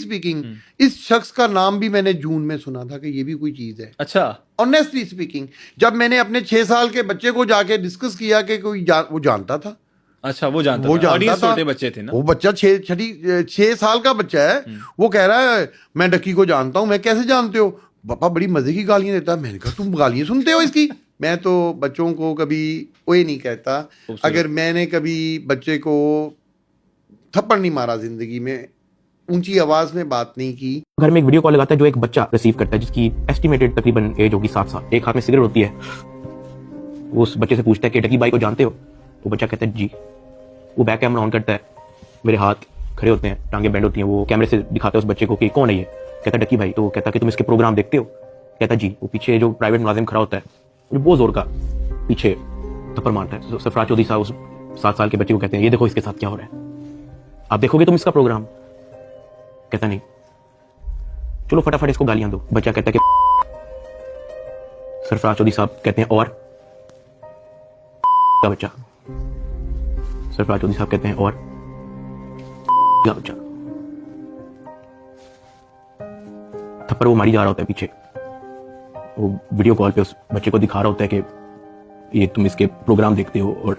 Speaking इस शख्स का नाम भी मैंने जून में सुना था कि ये भी कोई चीज है। अच्छा, ऑनेस्टली स्पीकिंग, जब मैंने अपने 6 साल के बच्चे को जाके डिस्कस किया कि वो जानता था। अच्छा, वो जानता था, ऑडियंस छोटे बच्चे थे ना, वो बच्चा 6 साल का बच्चा है। वो कह रहा है मैं डक्की को जानता हूं। मैं कैसे जानते हो? पापा बड़ी मजे की गालियां देता है। मैंने कहा तुम गालियां सुनते हो इसकी? मैं तो बच्चों को कभी ओए नहीं कहता। अगर मैंने कभी बच्चे को थप्पड़ नहीं मारा जिंदगी में, ऊंची आवाज में बात नहीं की। घर में एक वीडियो कॉल लगाता है जो एक बच्चा रिसीव करता है जिसकी एस्टिमेटेड तकरीबन एज होगी 7 साल। एक हाथ में सिगरेट होती है। वो उस बच्चे से पूछता है कि डकी भाई को जानते हो? वो बच्चा कहता है जी। वो बैक कैमरा ऑन करता है, मेरे हाथ खड़े होते हैं, टांगे बेंड होती हैं। वो कैमरे से दिखाता है उस बच्चे को कि कौन है ये। कहता है डकी भाई। तो वो कहता है कि तुम इसके प्रोग्राम देखते हो? कहता है जी। वो पीछे जो प्राइवेट मुलाजिम खड़ा होता है वो बहुत जोर का पीछे थप्पड़ मारता है। सरफराज चौधरी साहब उस 7 साल के बच्चे को कहते हैं ये देखो इसके साथ क्या हो रहा है, आप देखोगे तुम इसका प्रोग्राम? कहता नहीं। चलो फटाफट इसको गालियां दो। बच्चा कहता है कि सरफराज चौधरी साहब कहते हैं और का बच्चा। सरफराज चौधरी साहब कहते हैं और का बच्चा। थप्पड़ वो मारी जा रहा होता है पीछे। वो वीडियो कॉल पे उस बच्चे को दिखा रहा होता है कि ये तुम इसके प्रोग्राम देखते हो और